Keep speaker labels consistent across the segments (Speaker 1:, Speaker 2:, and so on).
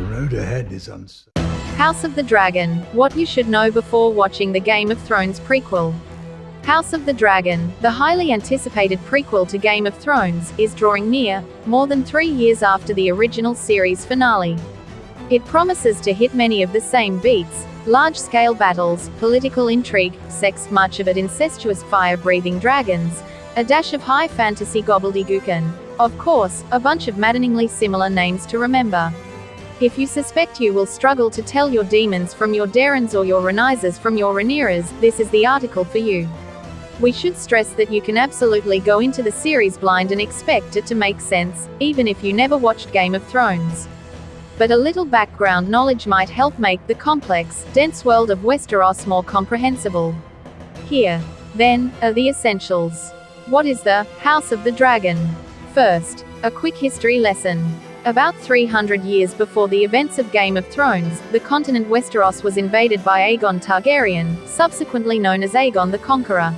Speaker 1: road ahead is uncertain.
Speaker 2: House of the Dragon, what you should know before watching the Game of Thrones prequel. House of the Dragon, the highly anticipated prequel to Game of Thrones, is drawing near, more than 3 years after the original series finale. It promises to hit many of the same beats: large-scale battles, political intrigue, sex, much of it incestuous, fire-breathing dragons, a dash of high fantasy gobbledygook, and, of course, a bunch of maddeningly similar names to remember. If you suspect you will struggle to tell your demons from your Darrens or your Rhaenysas from your Rhaenyras, this is the article for you. We should stress that you can absolutely go into the series blind and expect it to make sense, even if you never watched Game of Thrones. But a little background knowledge might help make the complex, dense world of Westeros more comprehensible. Here, then, are the essentials. What is the House of the Dragon? First, a quick history lesson. About 300 years before the events of Game of Thrones, the continent Westeros was invaded by Aegon Targaryen, subsequently known as Aegon the Conqueror.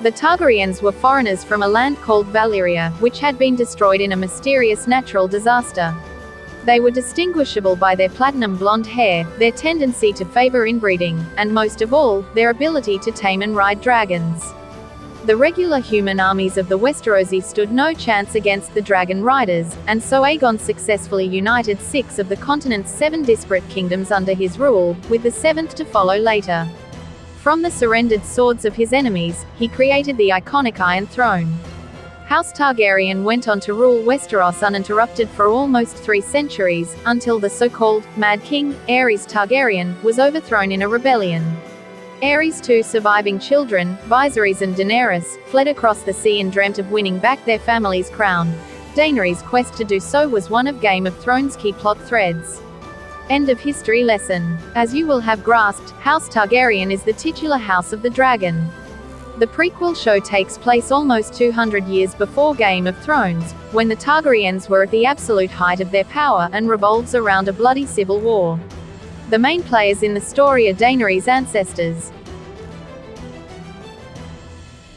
Speaker 2: The Targaryens were foreigners from a land called Valyria, which had been destroyed in a mysterious natural disaster. They were distinguishable by their platinum blonde hair, their tendency to favor inbreeding, and most of all, their ability to tame and ride dragons. The regular human armies of the Westerosi stood no chance against the dragon riders, and so Aegon successfully united 6 of the continent's 7 disparate kingdoms under his rule, with the 7th to follow later. From the surrendered swords of his enemies, he created the iconic Iron Throne. House Targaryen went on to rule Westeros uninterrupted for almost 3 centuries, until the so-called Mad King, Aerys Targaryen, was overthrown in a rebellion. Aerys' 2 surviving children, Viserys and Daenerys, fled across the sea and dreamt of winning back their family's crown. Daenerys' quest to do so was one of Game of Thrones' key plot threads. End of history lesson. As you will have grasped, House Targaryen is the titular House of the Dragon. The prequel show takes place almost 200 years before Game of Thrones, when the Targaryens were at the absolute height of their power, and revolves around a bloody civil war. The main players in the story are Daenerys' ancestors,